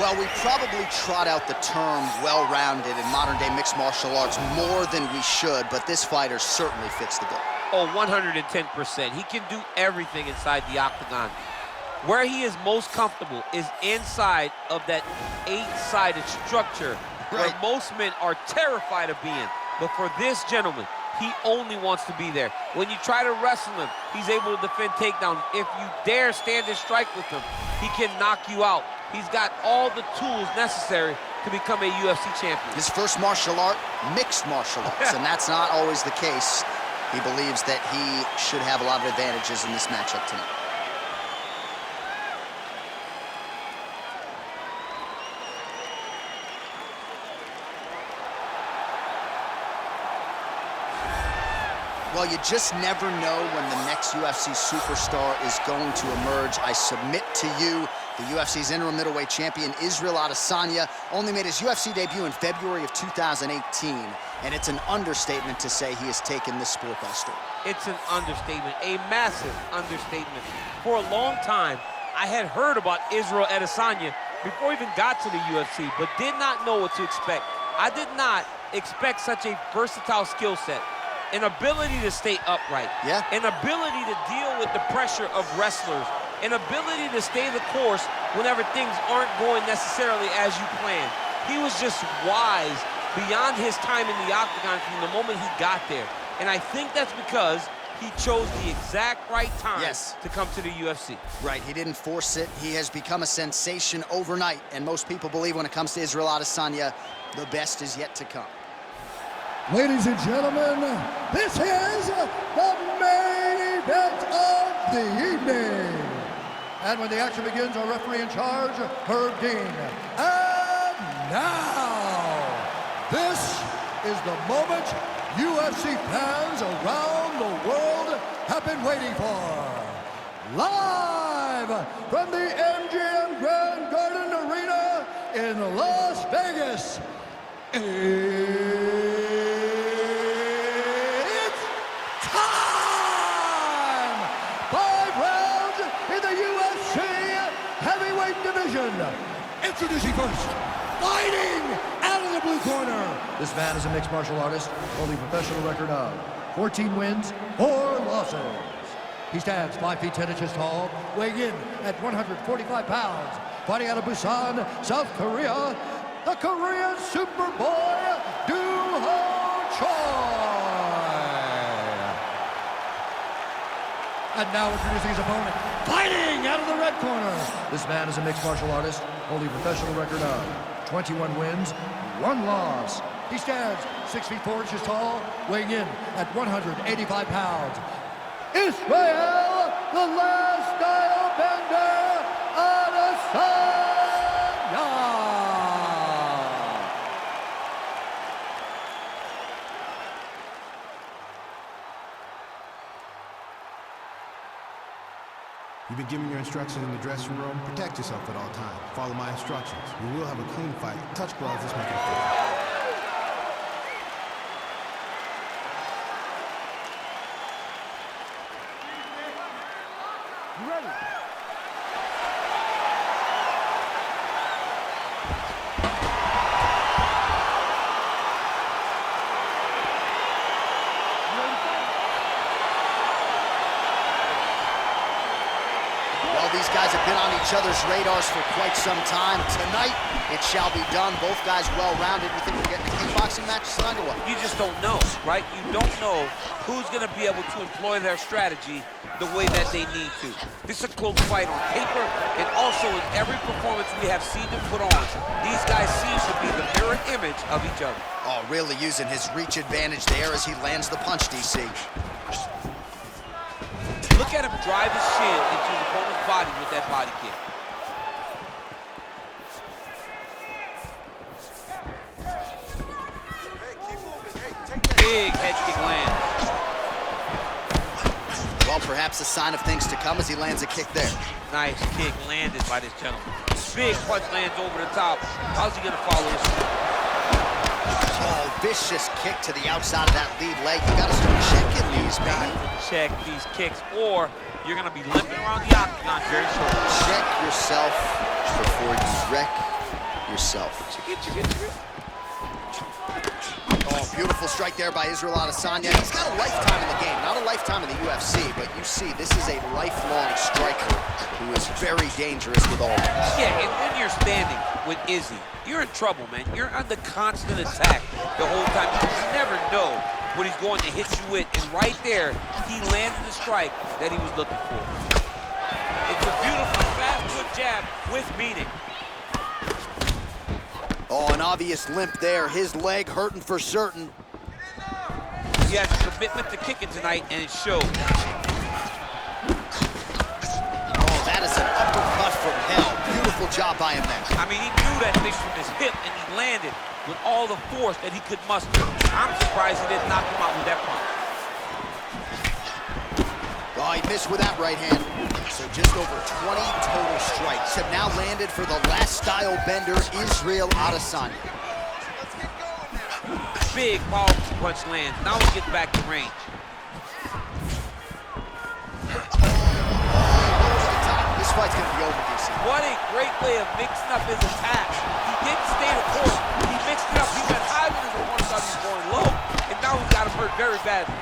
Well, we probably trot out the term well-rounded in modern-day mixed martial arts more than we should, but this fighter certainly fits the bill. Oh, 110%. He can do everything inside the octagon. Where he is most comfortable is inside of that 8-sided structure where most men are terrified of being. But for this gentleman, he only wants to be there. When you try to wrestle him, he's able to defend takedowns. If you dare stand and strike with him, he can knock you out. He's got all the tools necessary to become a UFC champion. His first martial art, mixed martial arts, and that's not always the case. He believes that he should have a lot of advantages in this matchup tonight. Well, you just never know when the next UFC superstar is going to emerge. I submit to you, the UFC's interim middleweight champion, Israel Adesanya, only made his UFC debut in February of 2018, and it's an understatement to say he has taken this sport by storm. It's an understatement, a massive understatement. For a long time, I had heard about Israel Adesanya before he even got to the UFC, but did not know what to expect. I did not expect such a versatile skill set. An ability to stay upright, an ability to deal with the pressure of wrestlers, an ability to stay the course whenever things aren't going necessarily as you planned. He was just wise beyond his time in the octagon from the moment he got there. And I think that's because he chose the exact right time to come to the UFC. Right, he didn't force it. He has become a sensation overnight, and most people believe when it comes to Israel Adesanya, the best is yet to come. Ladies and gentlemen, this is the main event of the evening. And when the action begins, our referee in charge, Herb Dean. And now, this is the moment UFC fans around the world have been waiting for. Live from the MGM Grand Garden Arena in Las Vegas. Introducing first, fighting out of the blue corner. This man is a mixed martial artist, holding a professional record of 14 wins, 4 losses. He stands 5 feet 10 inches tall, weighing in at 145 pounds. Fighting out of Busan, South Korea, the Korean Superboy, Do-Ho Choi. And now introducing his opponent, fighting out of the red corner. This man is a mixed martial artist, holding a professional record of 21 wins, 1 loss. He stands 6 feet 4 inches tall, weighing in at 185 pounds. Israel, the last style bender, Adesanya. You've been given your instructions in the dressing room. Protect yourself at all times. Follow my instructions. We will have a clean fight. Touch gloves, let's make it fair. You ready? These guys have been on each other's radars for quite some time. Tonight, it shall be done. Both guys well-rounded. You think we're getting a kickboxing match tonight or what? You just don't know, right? You don't know who's going to be able to employ their strategy the way that they need to. This is a close fight on paper, and also in every performance we have seen them put on. These guys seem to be the mirror image of each other. Oh, really using his reach advantage there as he lands the punch, DC. Look at him drive his shin into his opponent's body with that body kick. Big head kick lands. Well, perhaps a sign of things to come as he lands a kick there. Nice kick landed by this gentleman. Big punch lands over the top. How's he gonna follow this? Oh, vicious kick to the outside of that lead leg. You gotta start checking these, man. Check these kicks, or you're gonna be limping around the octagon very shortly. Check yourself before you wreck yourself. Oh, beautiful strike there by Israel Adesanya. He's got a lifetime in the game, not a lifetime in the UFC, but you see, this is a lifelong striker who is very dangerous with all this. Yeah, and when you're standing with Izzy, you're in trouble, man. You're under constant attack the whole time. You never know what he's going to hit you with, and right there, he landed the strike that he was looking for. It's a beautiful fast foot jab with meaning. Oh, an obvious limp there. His leg hurting for certain. He has a commitment to kicking tonight, and it shows. Oh, that is an uppercut from hell. Beautiful job by him there. I mean, he threw that thing from his hip, and he landed with all the force that he could muster. I'm surprised he didn't knock him out with that punch. Oh, he missed with that right hand. So just over 20 total strikes have now landed for the last style bender, Israel Adesanya. Big, powerful punch lands. Now we get back to range. This fight's gonna be over, DC. What a great way of mixing up his attacks. He didn't stay the course. He mixed it up. He went high when his opponent thought he was going low, and now he's got him hurt very badly.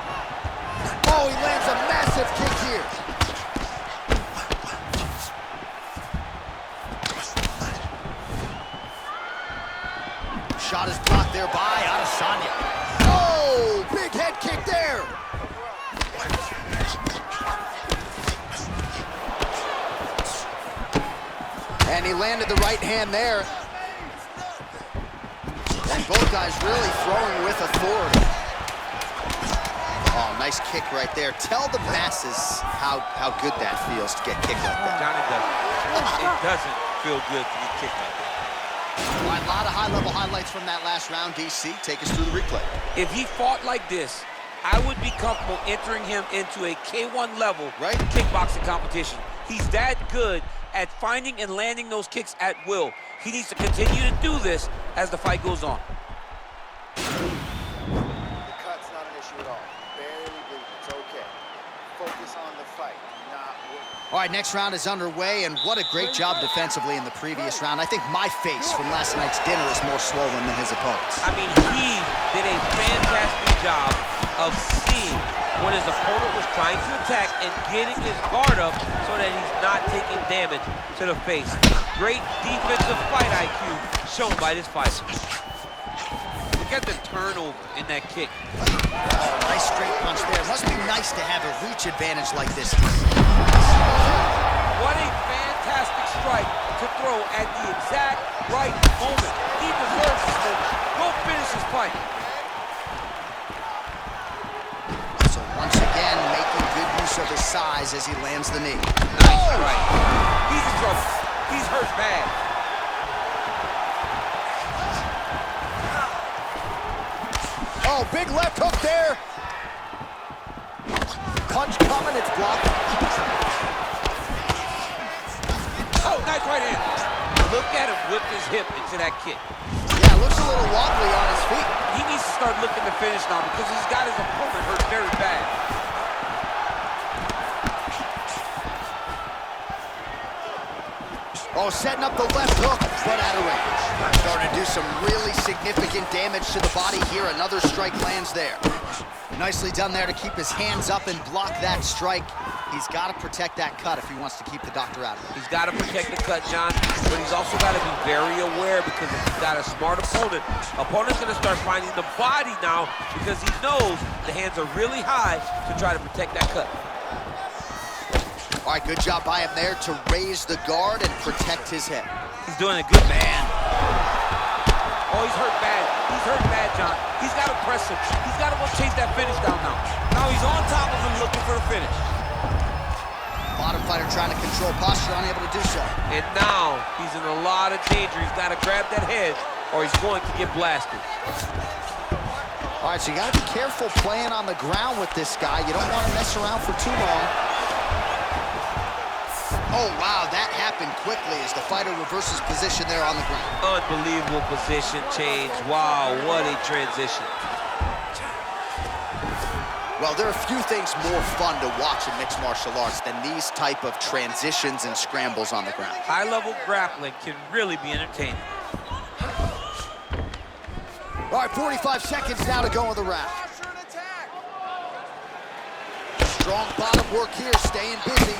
Oh, he lands a massive kick here. Shot is blocked there by Adesanya. Oh, big head kick there. And he landed the right hand there. And both guys really throwing with authority. Oh, nice kick right there. Tell the masses how good that feels to get kicked like that. Johnny doesn't. It doesn't feel good to get kicked like that. All right, a lot of high-level highlights from that last round. DC, take us through the replay. If he fought like this, I would be comfortable entering him into a K1 level kickboxing competition. He's that good at finding and landing those kicks at will. He needs to continue to do this as the fight goes on. The cut's not an issue at all. Barely bleeding. It's okay. Focus on the fight, not work. All right, next round is underway, and what a great job defensively in the previous round. I think my face from last night's dinner is more swollen than his opponent's. I mean, he did a fantastic job of seeing when his opponent was trying to attack and getting his guard up so that he's not taking damage to the face. Great defensive fight IQ shown by this fighter. Look at the turnover in that kick. Oh, nice straight punch there. Must be nice to have a reach advantage like this. What a fantastic strike to throw at the exact right moment. He deserves this moment. Go finish his fight. So once again, making good use of his size as he lands the knee. Nice strike. He's in trouble. He's hurt bad. Oh, big left hook there. Punch coming, it's blocked. Oh, nice right hand. Look at him whip his hip into that kick. Yeah, looks a little wobbly on his feet. He needs to start looking to finish now because he's got his opponent hurt very bad. Oh, setting up the left hook, but out of range. Starting to do some really significant damage to the body here. Another strike lands there. Nicely done there to keep his hands up and block that strike. He's got to protect that cut if he wants to keep the doctor out of it. He's got to protect the cut, John, but he's also got to be very aware because if he's got a smart opponent, opponent's going to start finding the body now because he knows the hands are really high to try to protect that cut. All right, good job by him there to raise the guard and protect his head. He's doing a good man. Oh, he's hurt bad. He's hurt bad, John. He's got to press him. He's got to go chase that finish down now. Now he's on top of him looking for the finish. Bottom fighter trying to control posture, unable to do so. And now he's in a lot of danger. He's got to grab that head or he's going to get blasted. All right, so you got to be careful playing on the ground with this guy. You don't want to mess around for too long. Oh, wow, that happened quickly as the fighter reverses position there on the ground. Unbelievable position change. Wow, what a transition. Well, there are few things more fun to watch in mixed martial arts than these type of transitions and scrambles on the ground. High-level grappling can really be entertaining. All right, 45 seconds now to go in the round. Strong bottom work here, staying busy.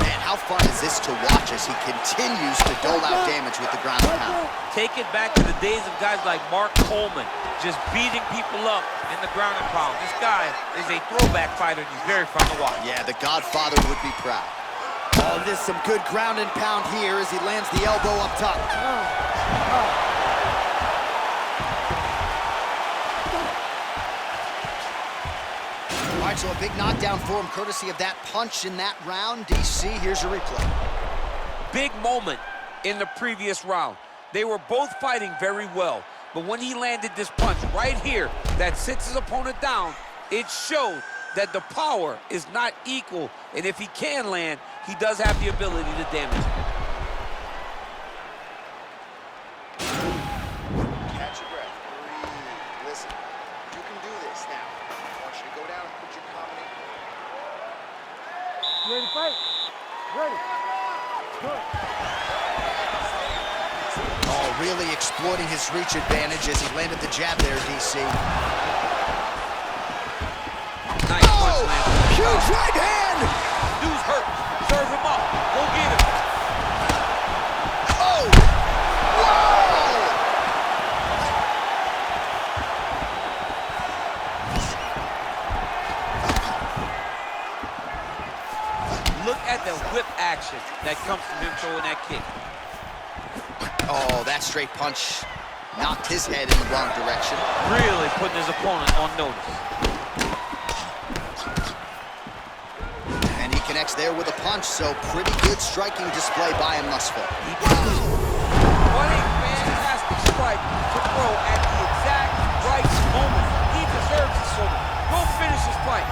Man, how fun is this to watch as he continues to dole out damage with the ground and pound. Take it back to the days of guys like Mark Coleman, just beating people up in the ground and pound. This guy is a throwback fighter, and he's very fun to watch. Yeah, the Godfather would be proud. Oh, there's some good ground and pound here as he lands the elbow up top. All right, so a big knockdown for him, courtesy of that punch in that round. DC, here's your replay. Big moment in the previous round. They were both fighting very well, but when he landed this punch right here that sits his opponent down, it showed that the power is not equal, and if he can land, he does have the ability to damage him. Catch your breath. Breathe. Listen. You can do this now. I want you to go down and put your combination. You ready to fight? Ready. Good. Oh, really exploiting his reach advantage as he landed the jab there, DC. Nice punch landed. Huge right hand! Dude's hurt. Serve him up. Go get him. Oh! Whoa! Look at the whip action that comes from him throwing that kick. Oh, that straight punch knocked his head in the wrong direction. Really putting his opponent on notice. And he connects there with a punch, so pretty good striking display by him thus far. What a fantastic strike to throw at the exact right moment. He deserves this moment. Go finish his fight.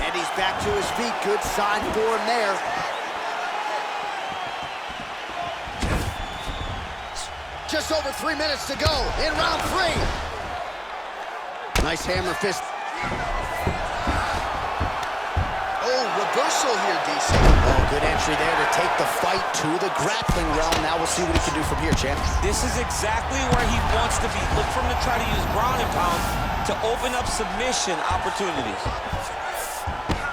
And he's back to his feet. Good sign for him there. Just over 3 minutes to go in round 3. Nice hammer fist. Oh, reversal here, DC. Oh, good entry there to take the fight to the grappling realm. Now we'll see what he can do from here, champ. This is exactly where he wants to be. Look for him to try to use ground and pound to open up submission opportunities.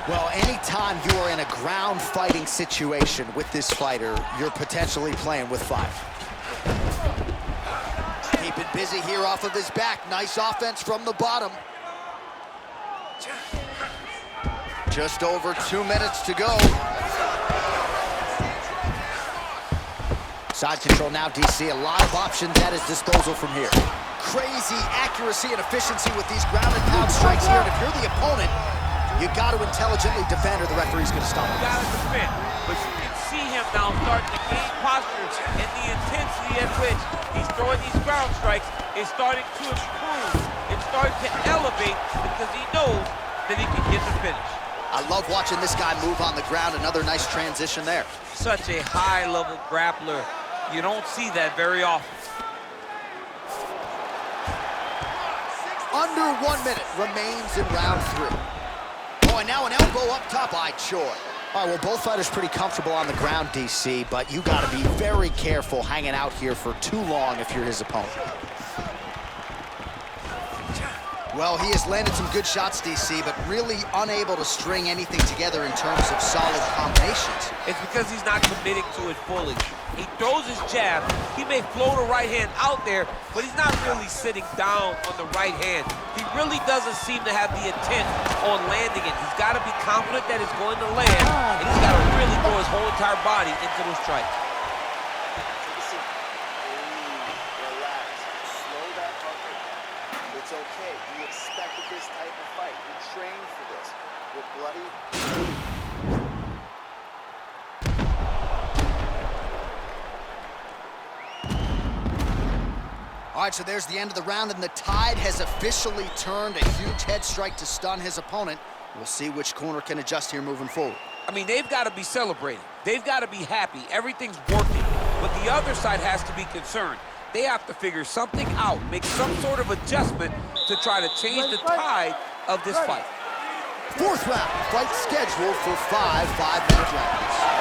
Well, anytime you are in a ground fighting situation with this fighter, you're potentially playing with fire. Keep it busy here off of his back. Nice offense from the bottom. Just over 2 minutes to go. Side control now, DC. A lot of options at his disposal from here. Crazy accuracy and efficiency with these ground and pound strikes here. And if you're the opponent, you got to intelligently defend or the referee's going to stop it. You got to defend, but you can see him now starting to gain posture, and the intensity at which he's throwing these ground strikes is starting to improve. It's starting to elevate because he knows that he can get the finish. I love watching this guy move on the ground. Another nice transition there. Such a high-level grappler. You don't see that very often. Under 1 minute remains in round 3. Oh, and now an elbow up top by Choi. All right, well, both fighters pretty comfortable on the ground, DC, but you got to be very careful hanging out here for too long if you're his opponent. Well, he has landed some good shots, DC, but really unable to string anything together in terms of solid combinations. It's because he's not committing to it fully. He throws his jab. He may float a right hand out there, but he's not really sitting down on the right hand. He really doesn't seem to have the intent on landing it. He's got to be confident that it's going to land, and he's got to really throw his whole entire body into those strikes. Take a seat. Breathe. Relax. Slow that heart rate down. It's okay. We expected this type of fight. We trained for this. We're bloody. All right, so there's the end of the round, and the tide has officially turned. A huge head strike to stun his opponent. We'll see which corner can adjust here moving forward. I mean, they've got to be celebrating. They've got to be happy. Everything's working. But the other side has to be concerned. They have to figure something out, make some sort of adjustment to try to change the tide of this fight. Fourth round, fight scheduled for 5 5-minute rounds.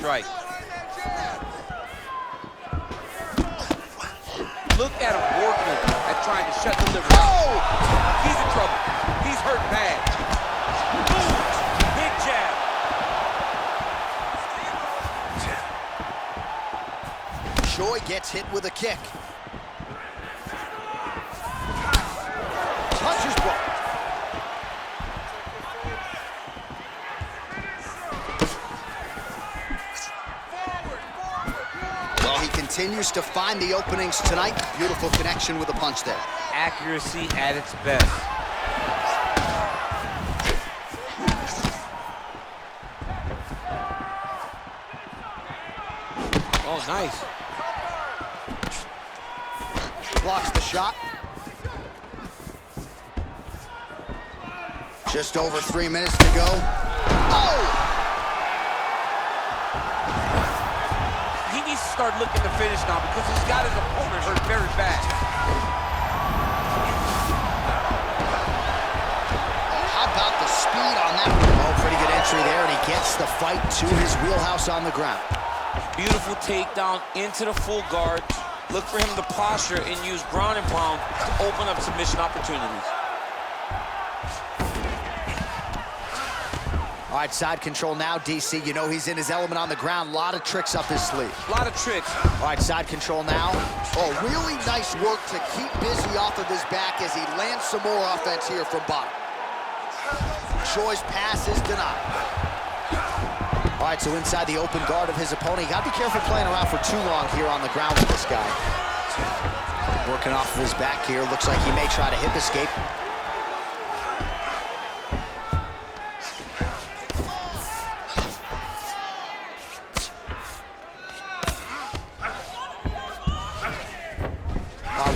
strike. Look at him working at trying to shut the liver. Oh! He's in trouble. He's hurt bad. Boom! Big jab. Choi gets hit with a kick. Punches blocked. Well, he continues to find the openings tonight. Beautiful connection with a punch there. Accuracy at its best. Oh, nice. Blocks the shot. Just over 3 minutes to go. Oh! He needs to start looking to finish now because he's got his opponent hurt very bad. How about the speed on that? Oh, pretty good entry there, and he gets the fight to his wheelhouse on the ground. Beautiful takedown into the full guard. Look for him to posture and use ground and pound to open up submission opportunities. All right, side control now, DC. You know he's in his element on the ground. A lot of tricks up his sleeve. A lot of tricks. All right, side control now. Oh, really nice work to keep busy off of his back as he lands some more offense here from bottom. Choi's pass is denied. All right, so inside the open guard of his opponent. You got to be careful playing around for too long here on the ground with this guy. Working off of his back here. Looks like he may try to hip escape.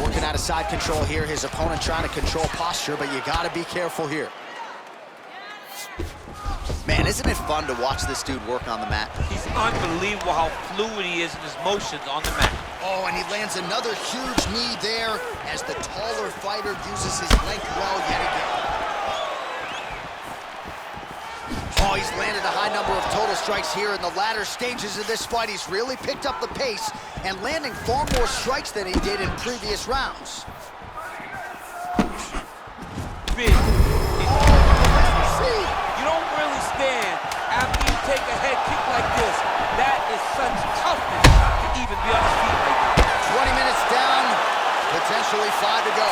Working out of side control here. His opponent trying to control posture, but you got to be careful here. Man, isn't it fun to watch this dude work on the mat? He's unbelievable how fluid he is in his motions on the mat. Oh, and he lands another huge knee there as the taller fighter uses his length well yet again. Oh, he's landed a high number of total strikes here in the latter stages of this fight. He's really picked up the pace and landing far more strikes than he did in previous rounds. Big. You don't really stand after you take a head kick like this. That is such toughness to even be on his feet like that. 20 minutes down, potentially 5 to go.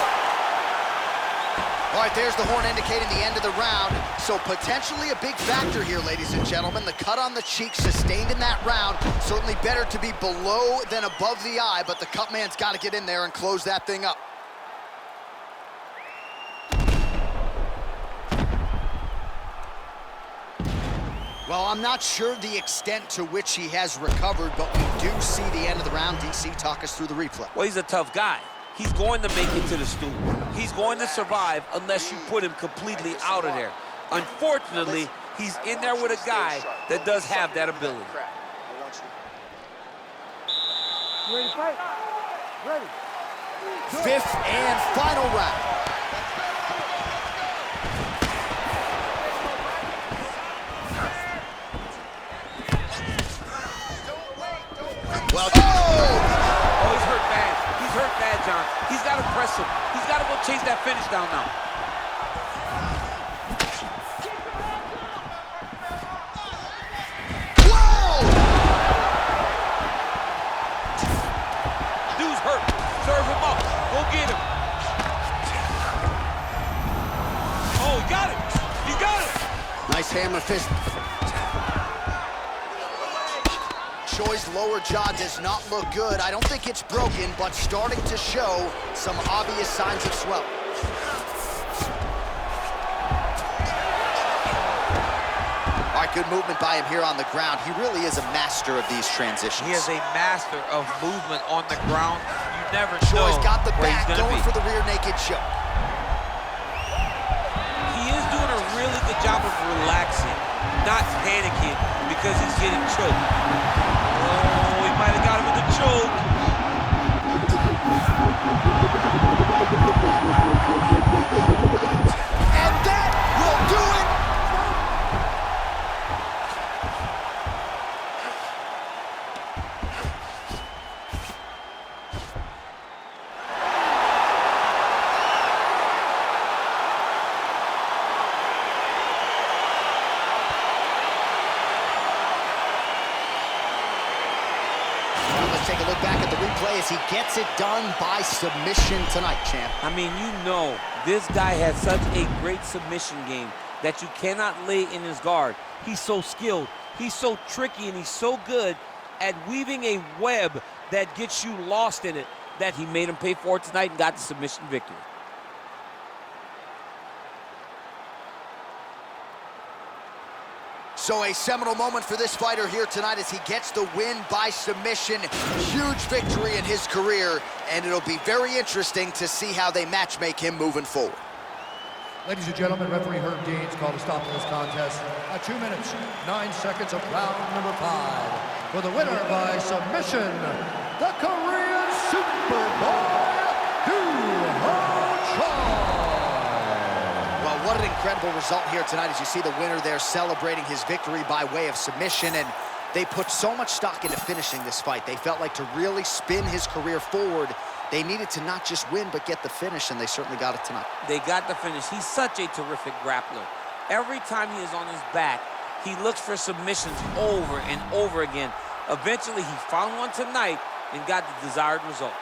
All right, there's the horn indicating the end of the round. So potentially a big factor here, ladies and gentlemen. The cut on the cheek sustained in that round. Certainly better to be below than above the eye, but the cut man's got to get in there and close that thing up. Well, I'm not sure the extent to which he has recovered, but we do see the end of the round. DC, talk us through the replay. Well, he's a tough guy. He's going to make it to the stool. He's going to survive unless you put him completely out of there. Unfortunately, he's in there with a guy that does have that ability. You ready to fight? Ready. Fifth and final round. Well, oh, he's hurt bad. He's hurt bad, John. He's got to press him. He's got to go chase that finish down now. whoa! Dude's hurt. Serve him up. Go get him. Oh, he got it. He got it. Nice hammer fist. Choi's lower jaw does not look good. I don't think it's broken, but starting to show some obvious signs of swelling. All right, good movement by him here on the ground. He really is a master of these transitions. He is a master of movement on the ground. You never know Choi's got the where back he's going be. for the rear naked choke. He is doing a really good job of relaxing, not panicking because he's getting choked. Oh, he might have got him with the choke. And that will do it. Let's take a look back at the replay as he gets it done by submission tonight, champ. I mean, you know, this guy has such a great submission game that you cannot lay in his guard. He's so skilled, he's so tricky, and he's so good at weaving a web that gets you lost in it that he made him pay for it tonight and got the submission victory. So a seminal moment for this fighter here tonight as he gets the win by submission. Huge victory in his career, and it'll be very interesting to see how they matchmake him moving forward. Ladies and gentlemen, referee Herb Dean's called a stop to this contest at 2 minutes, 9 seconds of round number 5. For the winner by submission, the Korean Superboy, Well, what an incredible result here tonight as you see the winner there celebrating his victory by way of submission, and they put so much stock into finishing this fight. They felt like to really spin his career forward, they needed to not just win, but get the finish, and they certainly got it tonight. They got the finish. He's such a terrific grappler. Every time he is on his back, he looks for submissions over and over again. Eventually, he found one tonight and got the desired result.